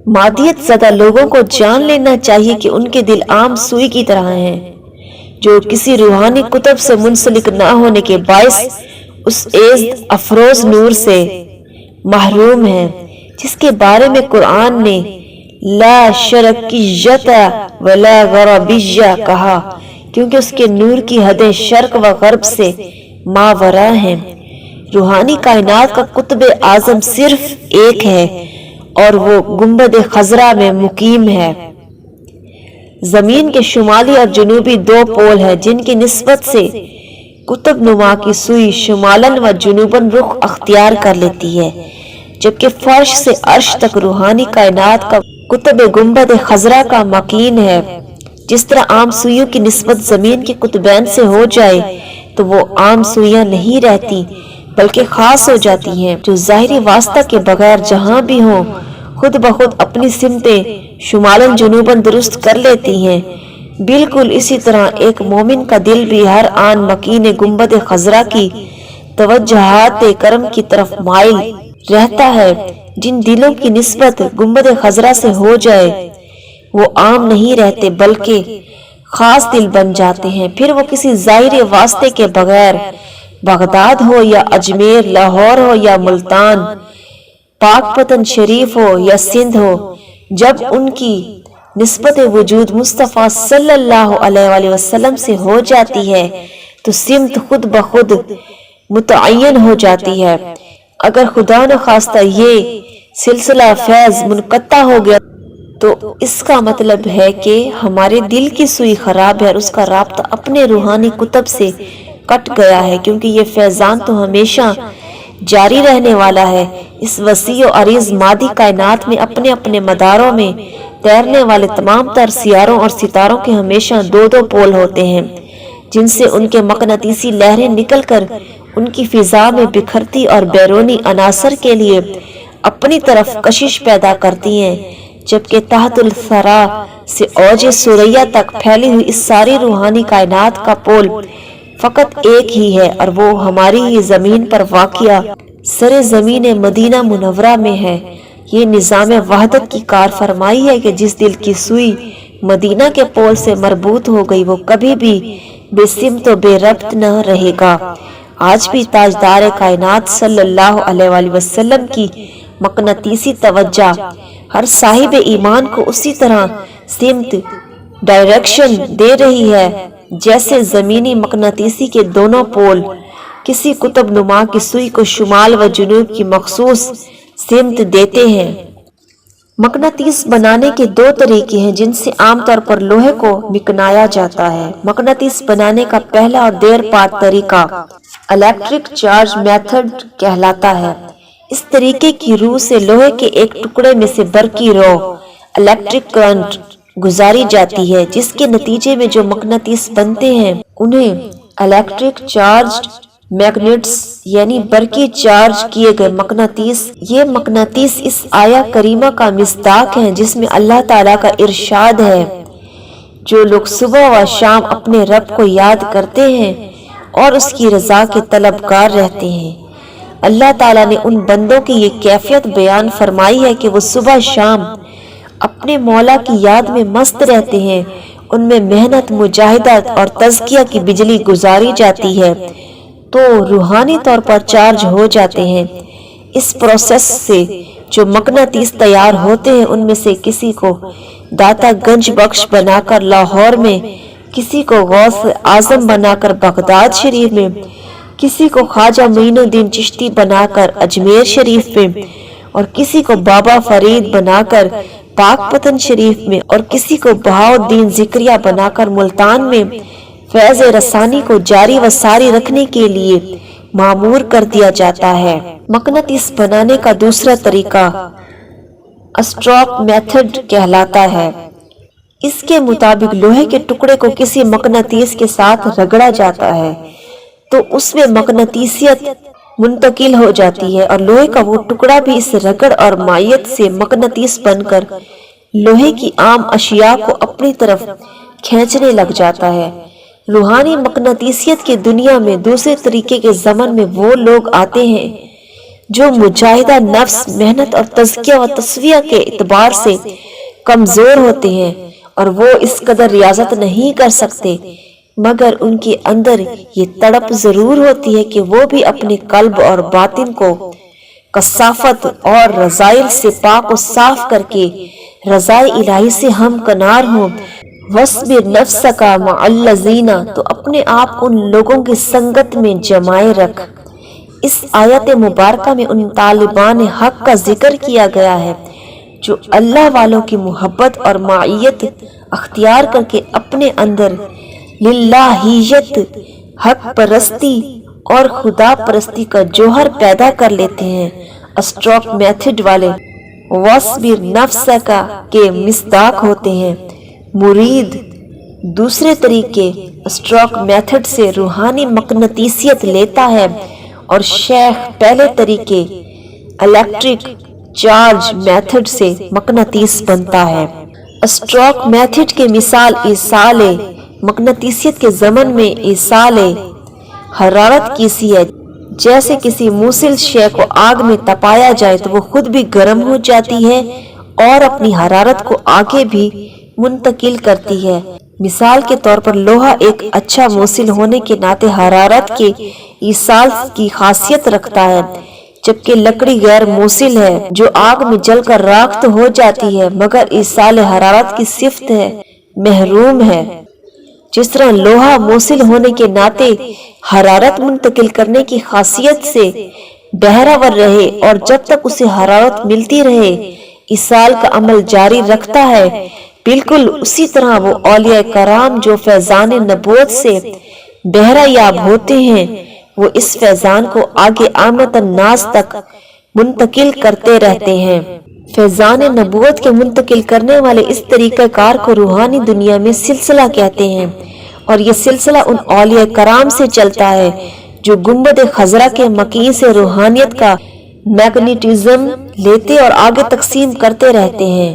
مادیت زدہ لوگوں کو جان لینا چاہیے کہ ان کے دل عام سوئی کی طرح ہیں جو کسی روحانی کتب سے منسلک نہ ہونے کے باعث اس عزت افروز نور سے محروم ہیں جس کے بارے میں قرآن نے لا شرکیت ولا غربیہ کہا، کیونکہ اس کے نور کی حدیں شرق و غرب سے ماورا ہیں۔ روحانی کائنات کا قطب اعظم صرف ایک ہے اور وہ گنبد خضرا میں مقیم ہے۔ زمین کے شمالی اور جنوبی دو پول ہیں جن کی نسبت سے قطب نما کی سوئی شمالن و جنوباً رخ اختیار کر لیتی ہے، جبکہ فرش سے عرش تک روحانی کائنات کا قطب گنبد خضرا کا مکین ہے۔ جس طرح عام سوئیوں کی نسبت زمین کے قطبین سے ہو جائے تو وہ عام سوئیاں نہیں رہتی بلکہ خاص ہو جاتی ہیں جو ظاہری واسطہ کے بغیر جہاں بھی ہوں خود بخود اپنی سمتیں شمالن جنوباً درست کر لیتی ہیں۔ بالکل اسی طرح ایک مومن کا دل بھی ہر آن مکین گنبد خضرا کی توجہات کرم کی طرف مائل رہتا ہے۔ جن دلوں کی نسبت گنبد خضرا سے ہو جائے وہ عام نہیں رہتے بلکہ خاص دل بن جاتے ہیں، پھر وہ کسی ظاہری واسطے کے بغیر بغداد ہو یا اجمیر، لاہور ہو یا ملتان، پاک پتن شریف ہو یا سندھ ہو، جب ان کی نسبت وجود مصطفیٰ صلی اللہ علیہ وآلہ وسلم سے ہو جاتی ہے تو سمت خود بخود متعین ہو جاتی ہے۔ اگر خدا نخواستہ یہ سلسلہ فیض منقطع ہو گیا تو اس کا مطلب ہے کہ ہمارے دل کی سوئی خراب ہے اور اس کا رابطہ اپنے روحانی کتب سے کٹ گیا ہے، کیونکہ یہ فیضان تو ہمیشہ جاری رہنے والا ہے۔ اس وسیع و عریض مادی کائنات میں اپنے اپنے مداروں میں تیرنے والے تمام تر سیاروں اور ستاروں کے ہمیشہ دو دو پول ہوتے ہیں جن سے ان کے مقناطیسی لہریں نکل کر ان کی فضا میں بکھرتی اور بیرونی عناصر کے لیے اپنی طرف کشش پیدا کرتی ہیں، جبکہ تحت الثرا سے اوج ثریا تک پھیلی ہوئی اس ساری روحانی کائنات کا پول فقط ایک ہی ہے اور وہ ہماری ہی زمین پر واقع سر زمین مدینہ منورہ میں ہے۔ یہ نظام وحدت کی کار فرمائی ہے کہ جس دل کی سوئی مدینہ کے پول سے مربوط ہو گئی وہ کبھی بھی بے سمت و بے ربط نہ رہے گا۔ آج بھی تاجدار کائنات صلی اللہ علیہ وآلہ وسلم کی مقناطیسی توجہ ہر صاحب ایمان کو اسی طرح سمت ڈائریکشن دے رہی ہے جیسے زمینی مقناطیسی کے دونوں پول کسی قطب نما کی سوئی کو شمال و جنوب کی مخصوص سمت دیتے ہیں۔ مقناطیس بنانے کے دو طریقے ہیں جن سے عام طور پر لوہے کو مکنایا جاتا ہے۔ مقناطیس بنانے کا پہلا اور دیر پا طریقہ الیکٹرک چارج میتھڈ کہلاتا ہے۔ اس طریقے کی روح سے لوہے کے ایک ٹکڑے میں سے برقی رو الیکٹرک کرنٹ گزاری جاتی ہے جس کے نتیجے میں جو مقناطیس بنتے ہیں انہیں الیکٹرک چارجڈ میگنیٹس یعنی برقی چارج کیے گئے مقناطیس۔ یہ مقناطیس اس آیہ کریمہ کا مصداق ہیں جس میں اللہ تعالیٰ کا ارشاد ہے، جو لوگ صبح و شام اپنے رب کو یاد کرتے ہیں اور اس کی رضا کے طلبگار رہتے ہیں۔ اللہ تعالیٰ نے ان بندوں کی یہ کیفیت بیان فرمائی ہے کہ وہ صبح شام اپنے مولا کی یاد میں مست رہتے ہیں، ان میں محنت، مجاہدت اور تزکیہ کی بجلی گزاری جاتی ہے تو روحانی طور پر چارج ہو جاتے ہیں۔ اس پروسیس سے جو مقناطیس تیار ہوتے ہیں ان میں سے کسی کو داتا گنج بخش بنا کر لاہور میں، کسی کو غوث اعظم بنا کر بغداد شریف میں، کسی کو خواجہ معین الدین چشتی بنا کر اجمیر شریف میں، اور کسی کو بابا فرید بنا کر پاک پتن شریف میں، اور کسی کو بہاؤالدین ذکریہ بنا کر ملتان میں فیض رسانی کو جاری و ساری رکھنے کے لیے مامور کر دیا جاتا ہے۔ مقناطیس بنانے کا دوسرا طریقہ اسٹروک میتھڈ کہلاتا ہے۔ اس کے مطابق لوہے کے ٹکڑے کو کسی مقناطیس کے ساتھ رگڑا جاتا ہے تو اس میں مقناطیسیت منتقل ہو جاتی ہے اور لوہے کا وہ ٹکڑا بھی اس رگڑ اور مائیت سے مقناطیس بن کر لوہے کی عام اشیاء کو اپنی طرف کھینچنے لگ جاتا ہے۔ روحانی مقناطیسیت کی دنیا میں دوسرے طریقے کے زمن میں وہ لوگ آتے ہیں جو مجاہدہ نفس، محنت اور تزکیہ و تصفیہ کے اعتبار سے کمزور ہوتے ہیں اور وہ اس قدر ریاضت نہیں کر سکتے، مگر ان کے اندر یہ تڑپ ضرور ہوتی ہے کہ وہ بھی اپنے قلب اور باطن کو کثافت اور رذائل سے پاک و صاف کر کے رضائے الہی سے ہم کنار ہوں۔ وَاصْبِرْ نَفْسَكَ مَعَ الَّذِينَ، تو اپنے آپ کو ان لوگوں کی سنگت میں جمائے رکھ۔ اس آیت مبارکہ میں ان طالبان حق کا ذکر کیا گیا ہے جو اللہ والوں کی محبت اور معیت اختیار کر کے اپنے اندر للہیت، حق پرستی اور خدا پرستی کا جوہر پیدا کر لیتے ہیں۔ اسٹروک میتھڈ والے وَاصْبِرْ نَفْسَكَ کے مصداق ہوتے ہیں۔ مرید دوسرے طریقے اسٹروک میتھڈ سے روحانی مقناطیسیت لیتا ہے اور شیخ پہلے طریقے الیکٹرک چارج میتھڈ سے مقناطیس بنتا ہے۔ اسٹروک میتھڈ کی مثال ایصال مقناطیسیت کے ضمن میں ایصال حرارت کی سی ہے۔ جیسے کسی موصل شے کو آگ میں تپایا جائے تو وہ خود بھی گرم ہو جاتی ہے اور اپنی حرارت کو آگے بھی منتقل کرتی ہے۔ مثال کے طور پر لوہا ایک اچھا موصل ہونے کے ناطے حرارت کے ایصال کی خاصیت رکھتا ہے، جبکہ لکڑی غیر موصل ہے جو آگ میں جل کر راکھ تو ہو جاتی ہے مگر ایصال حرارت کی صفت ہے، محروم ہے۔ جس طرح لوہا موصل ہونے کے ناطے حرارت منتقل کرنے کی خاصیت سے بہراور رہے اور جب تک اسے حرارت ملتی رہے ایصال کا عمل جاری رکھتا ہے، بالکل اسی طرح وہ اولیاء کرام جو فیضان نبوت سے بہرہ یاب ہوتے ہیں وہ اس فیضان کو آگے عامت الناس تک منتقل کرتے رہتے ہیں۔ فیضان نبوت کے منتقل کرنے والے اس طریقہ کار کو روحانی دنیا میں سلسلہ کہتے ہیں، اور یہ سلسلہ ان اولیاء کرام سے چلتا ہے جو گنبد خضرا کے مکین سے روحانیت کا میگنیٹزم لیتے اور آگے تقسیم کرتے رہتے ہیں،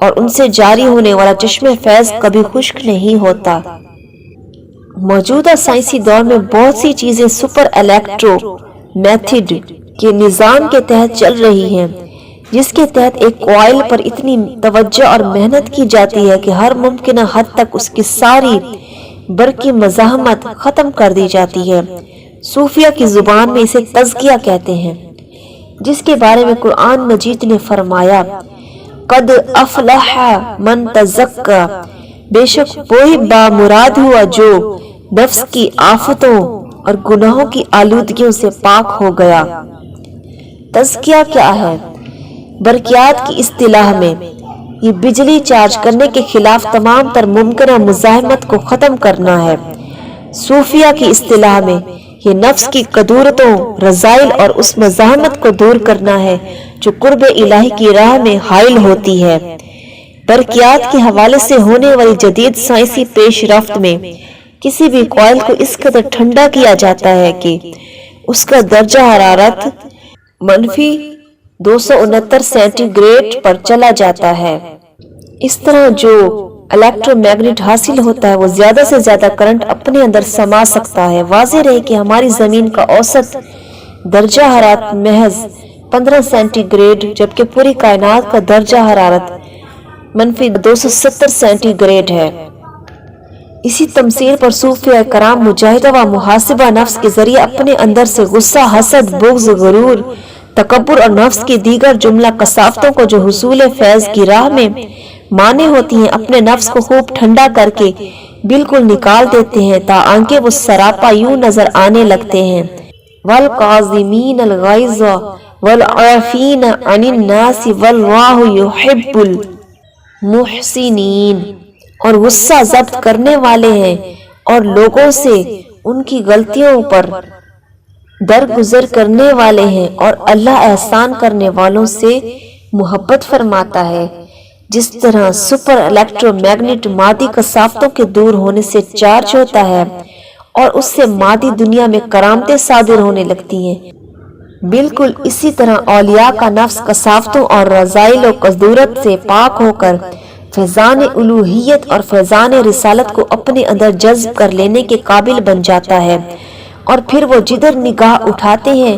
اور ان سے جاری ہونے والا چشمہ فیض کبھی خشک نہیں ہوتا۔ موجودہ سائنسی دور میں بہت سی چیزیں سپر الیکٹرو میتھڈ کے نظام کے تحت چل رہی ہیں، جس کے تحت ایک کوائل پر اتنی توجہ اور محنت کی جاتی ہے کہ ہر ممکنہ حد تک اس کی ساری برقی مزاحمت ختم کر دی جاتی ہے۔ صوفیہ کی زبان میں اسے تزکیہ کہتے ہیں، جس کے بارے میں قرآن مجید نے فرمایا قد افلح من تزکا، بے شک وہی بامراد ہوا جو نفس کی آفتوں اور گناہوں کی آلودگیوں سے پاک ہو گیا۔ تزکیہ کیا ہے؟ برقیات کی اصطلاح میں یہ بجلی چارج کرنے کے خلاف تمام تر ممکنہ مزاحمت کو ختم کرنا ہے۔ صوفیہ کی اصطلاح میں یہ نفس کی قدورتوں، رذائل اور اس مزاحمت کو دور کرنا ہے جو قرب الہی کی راہ میں حائل ہوتی ہے۔ برقیات کے حوالے سے ہونے والی جدید سائنسی پیش رفت میں کسی بھی کوائل کو اس قدر ٹھنڈا کیا جاتا ہے کہ اس کا درجہ حرارت -269 سینٹی گریڈ پر چلا جاتا ہے۔ اس طرح جو الیکٹرو میگنیٹ حاصل ہوتا ہے وہ زیادہ سے زیادہ کرنٹ اپنے اندر سما سکتا ہے۔ واضح رہے کہ ہماری زمین کا اوسط درجہ حرارت محض 15 سینٹی گریڈ جبکہ پوری کائنات کا درجہ حرارت -270 سینٹی گریڈ ہے۔ اسی تمثیل پر صوفیہ کرام مجاہدہ و محاسبہ نفس کے ذریعے اپنے اندر سے غصہ، حسد، بغض، غرور، تکبر اور نفس کی دیگر جملہ کثافتوں کو جو حصول فیض کی راہ میں مانے ہوتی ہیں اپنے نفس کو خوب ٹھنڈا کر کے بالکل نکال دیتے ہیں تاکہ وہ سراپا یوں نظر آنے لگتے ہیں وَالْقَاظِمِينَ الْغَيْظَ وَالْعَافِينَ عَنِ النَّاسِ وَاللَّهُ يُحِبُّ الْمُحْسِنِينَ، اور غصہ ضبط کرنے والے ہیں اور لوگوں سے ان کی غلطیوں پر درگزر کرنے والے ہیں، اور اللہ احسان کرنے والوں سے محبت فرماتا ہے۔ جس طرح سپر الیکٹرو میگنیٹ مادی کثافتوں کے دور ہونے سے چارج ہوتا ہے اور اس سے مادی دنیا میں کرامتیں صادر ہونے لگتی ہیں، بالکل اسی طرح اولیاء کا نفس کثافتوں اور رذائل و قذورت سے پاک ہو کر فیضان الوہیت اور فیضان رسالت کو اپنے اندر جذب کر لینے کے قابل بن جاتا ہے، اور پھر وہ جدھر نگاہ اٹھاتے ہیں